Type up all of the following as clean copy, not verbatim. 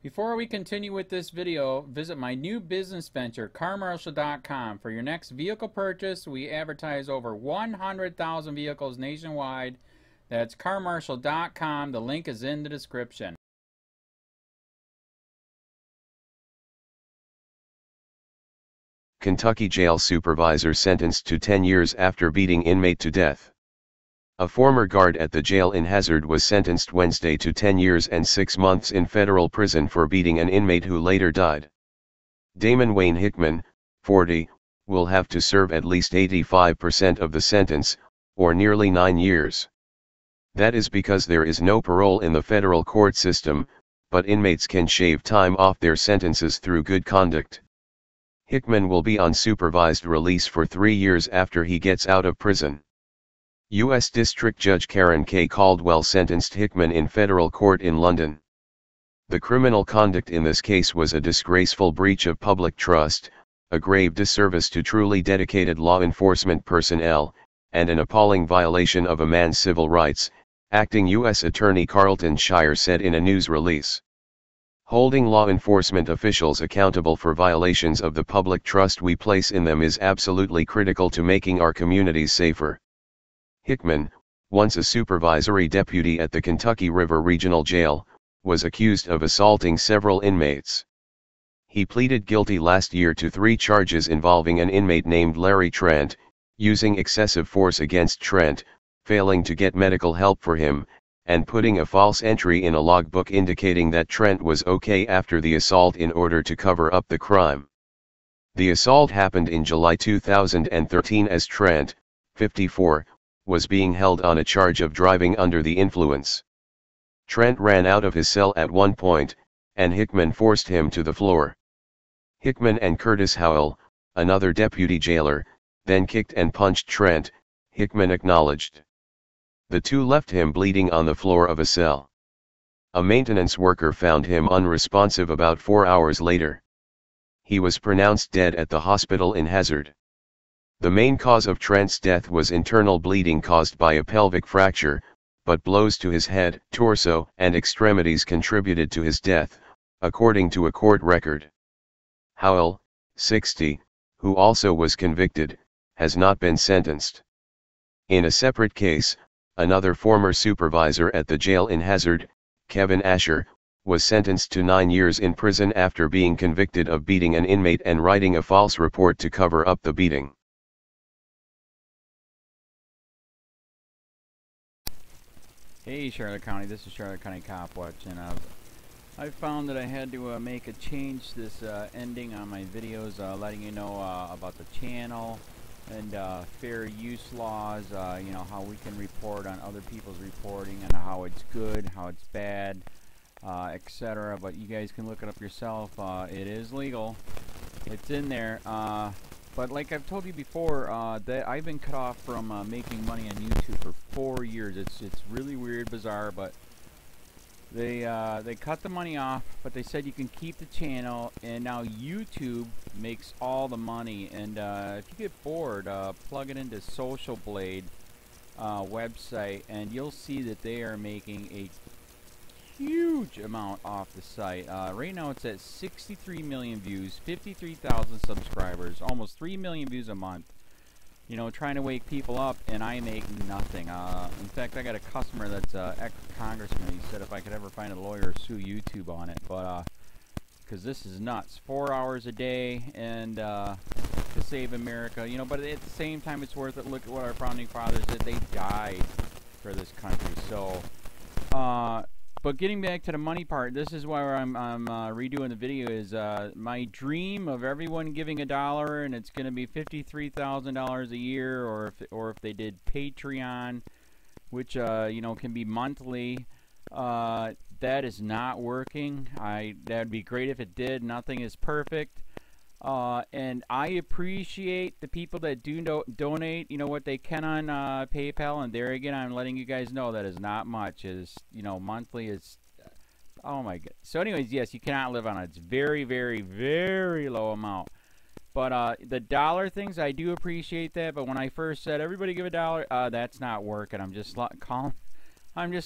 Before we continue with this video, visit my new business venture, carmarshal.com. For your next vehicle purchase, we advertise over 100,000 vehicles nationwide. That's carmarshal.com. The link is in the description. Kentucky jail supervisor sentenced to 10 years after beating inmate to death. A former guard at the jail in Hazard was sentenced Wednesday to 10 years and 6 months in federal prison for beating an inmate who later died. Damon Wayne Hickman, 40, will have to serve at least 85% of the sentence, or nearly 9 years. That is because there is no parole in the federal court system, but inmates can shave time off their sentences through good conduct. Hickman will be on supervised release for 3 years after he gets out of prison. U.S. District Judge Karen K. Caldwell sentenced Hickman in federal court in London. The criminal conduct in this case was a disgraceful breach of public trust, a grave disservice to truly dedicated law enforcement personnel, and an appalling violation of a man's civil rights, acting U.S. Attorney Carlton Shire said in a news release. Holding law enforcement officials accountable for violations of the public trust we place in them is absolutely critical to making our communities safer. Hickman, once a supervisory deputy at the Kentucky River Regional Jail, was accused of assaulting several inmates. He pleaded guilty last year to 3 charges involving an inmate named Larry Trent, using excessive force against Trent, failing to get medical help for him, and putting a false entry in a logbook indicating that Trent was okay after the assault in order to cover up the crime. The assault happened in July 2013 as Trent, 54, was being held on a charge of driving under the influence. Trent ran out of his cell at one point, and Hickman forced him to the floor. Hickman and Curtis Howell, another deputy jailer, then kicked and punched Trent, Hickman acknowledged. The two left him bleeding on the floor of a cell. A maintenance worker found him unresponsive about 4 hours later. He was pronounced dead at the hospital in Hazard. The main cause of Trent's death was internal bleeding caused by a pelvic fracture, but blows to his head, torso, and extremities contributed to his death, according to a court record. Howell, 60, who also was convicted, has not been sentenced. In a separate case, another former supervisor at the jail in Hazard, Kevin Asher, was sentenced to 9 years in prison after being convicted of beating an inmate and writing a false report to cover up the beating. Hey Charlotte County, this is Charlotte County COPWATCH, and I found that I had to make a change this ending on my videos, letting you know about the channel and fair use laws, you know, how we can report on other people's reporting and how it's good, how it's bad, etc. But you guys can look it up yourself. It is legal. It's in there. But like I've told you before, that I've been cut off from making money on YouTube for 4 years. It's really weird, bizarre, but they cut the money off, but they said you can keep the channel, and now YouTube makes all the money. And if you get bored, plug it into Social Blade website, and you'll see that they are making a huge amount off the site. Right now it's at 63 million views, 53,000 subscribers, almost 3 million views a month. You know, trying to wake people up, and I make nothing. In fact, I got a customer that's ex-congressman. He said if I could ever find a lawyer, sue YouTube on it. But because this is nuts. 4 hours a day, and to save America. You know, but at the same time, it's worth it. Look at what our founding fathers did. They died for this country. So, but getting back to the money part, this is why I'm redoing the video. Is my dream of everyone giving $1, and it's going to be $53,000 a year, or if they did Patreon, which you know, can be monthly. That is not working. That'd be great if it did. Nothing is perfect. And I appreciate the people that do donate, you know, what they can on PayPal. And there again, I'm letting you guys know that is not much. Is, you know, monthly is, oh my god. So anyways, yes, you cannot live on it. It's very, very, very low amount. But the dollar things, I do appreciate that. But when I first said everybody give $1, that's not working. I'm just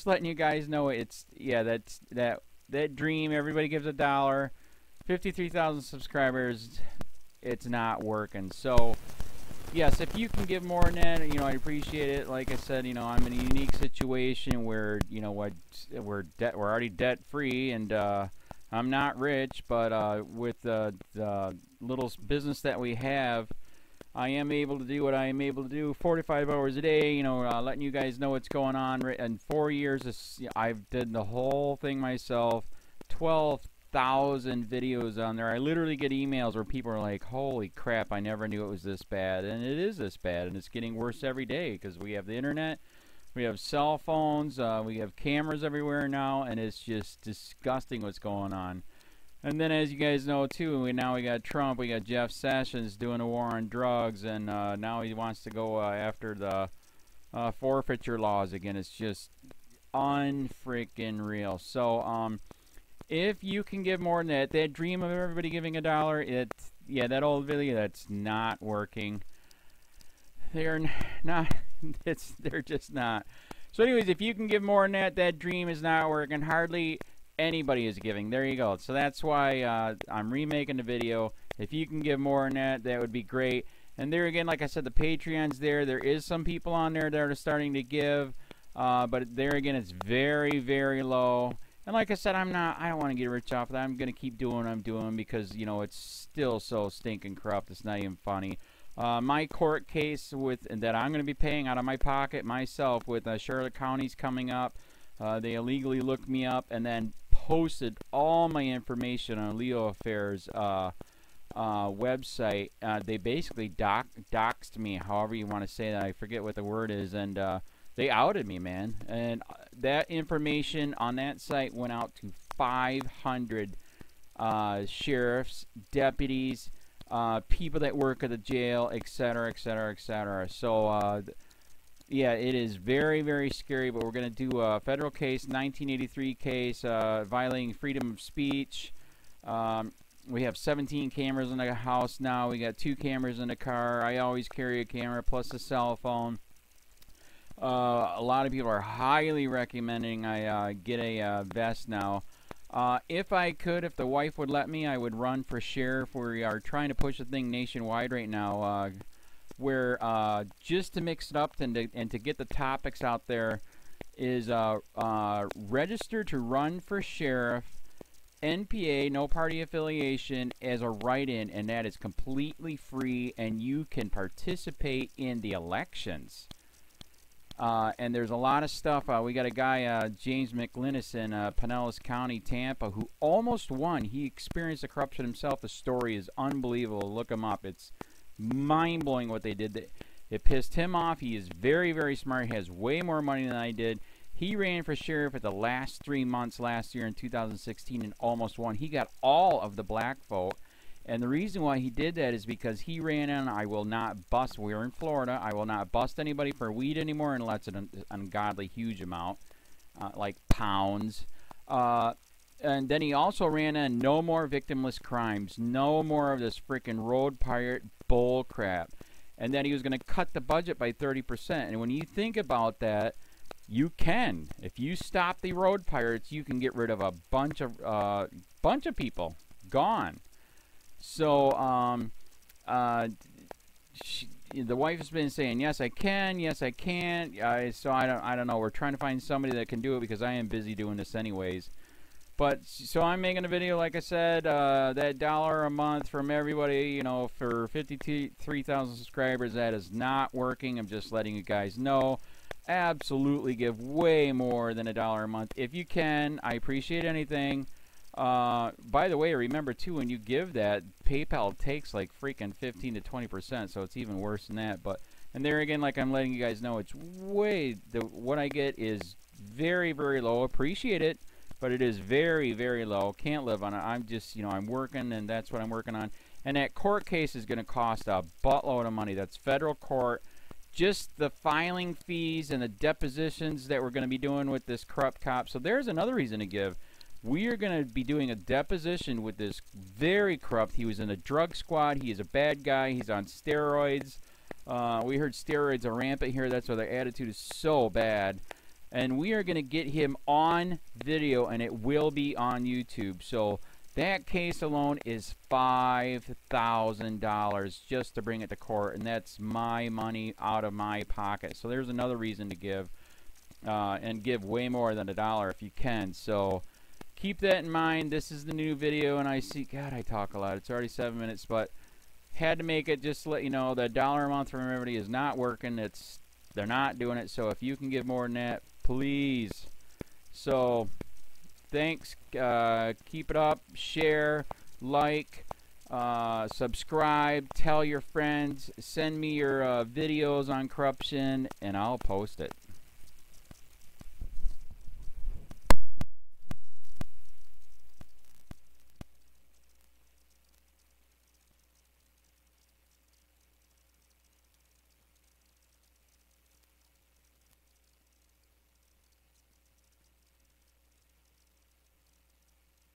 letting you guys know it's, yeah, that that dream, everybody gives $1, 53,000 subscribers, it's not working. So yes, if you can give more than that, you know, I appreciate it. Like I said, you know, I'm in a unique situation where, you know what, we're already debt free, and I'm not rich, but with the little business that we have, I am able to do what I am able to do 45 hours a day, you know, letting you guys know what's going on. In 4 years, I've did the whole thing myself, 12,000 videos on there. I literally get emails where people are like, holy crap, I never knew it was this bad. And it is this bad, and it's getting worse every day because we have the internet, we have cell phones, we have cameras everywhere now, and it's just disgusting what's going on. And then, as you guys know too, now we got Trump, we got Jeff Sessions doing a war on drugs, and now he wants to go after the forfeiture laws again. It's just unfreaking real. So if you can give more than that, that dream of everybody giving $1, yeah, that old video, that's not working. They're not. They're just not. So anyways, if you can give more than that, that dream is not working. Hardly anybody is giving. There you go. So that's why I'm remaking the video. If you can give more than that, that would be great. And there again, like I said, the Patreon's there. There is some people on there that are starting to give, but there again, it's very, very low. And like I said, I don't want to get rich off of that. I'm going to keep doing what I'm doing because, you know, it's still so stinking corrupt. It's not even funny. My court case that I'm going to be paying out of my pocket myself with Charlotte County's coming up. They illegally looked me up and then posted all my information on LEOAFFAIRS website. They basically doxed me, however you want to say that. I forget what the word is, and they outed me, man. And that information on that site went out to 500 sheriffs, deputies, people that work at the jail, etc., etc., etc. So yeah, it is very, very scary, but we're going to do a federal case, 1983 case, violating freedom of speech. We have 17 cameras in the house now. We got 2 cameras in the car. I always carry a camera plus a cell phone. A lot of people are highly recommending I get a vest now. If I could, if the wife would let me, I would run for sheriff. We are trying to push the thing nationwide right now. Where just to mix it up and to get the topics out there is register to run for sheriff, NPA, no party affiliation, as a write-in, and that is completely free, and you can participate in the elections. And there's a lot of stuff. We got a guy, James McLinnis in Pinellas County, Tampa, who almost won. He experienced the corruption himself. The story is unbelievable. Look him up. It's mind-blowing what they did. It pissed him off. He is very, very smart. He has way more money than I did. He ran for sheriff at the last 3 months last year in 2016 and almost won. He got all of the black vote. And the reason why he did that is because he ran in, I will not bust, we're in Florida, I will not bust anybody for weed anymore unless it's an ungodly huge amount, like pounds. And then he also ran in, no more victimless crimes, no more of this freaking road pirate bull crap. And then he was going to cut the budget by 30%. And when you think about that, you can. If you stop the road pirates, you can get rid of a bunch of people. Gone. So, the wife has been saying, yes, I can, yes, I can't. So I don't know. We're trying to find somebody that can do it because I am busy doing this anyways. But, so I'm making a video, like I said, that $1 a month from everybody, you know, for 53,000 subscribers, that is not working. I'm just letting you guys know. Absolutely give way more than $1 a month. If you can, I appreciate anything. By the way, remember too, when you give that, PayPal takes like freaking 15 to 20%, so it's even worse than that. But, and there again, like I'm letting you guys know, it's way, what I get is very, very low. Appreciate it, but it is very, very low. Can't live on it. I'm just, you know, I'm working, and that's what I'm working on. And that court case is going to cost a buttload of money. That's federal court. Just the filing fees and the depositions that we're going to be doing with this corrupt cop. So there's another reason to give. We are going to be doing a deposition with this very corrupt. He was in a drug squad. He is a bad guy. He's on steroids. We heard steroids are rampant here. That's why their attitude is so bad. and we are going to get him on video, and it will be on YouTube. So that case alone is $5,000 just to bring it to court, and that's my money out of my pocket. So there's another reason to give, and give way more than $1 if you can. So keep that in mind. This is the new video, and I see, God, I talk a lot. It's already 7 minutes, but had to make it just to let you know that $1 a month from everybody is not working. They're not doing it. So if you can give more than that, please. So thanks. Keep it up. Share, like, subscribe, tell your friends, send me your videos on corruption, and I'll post it.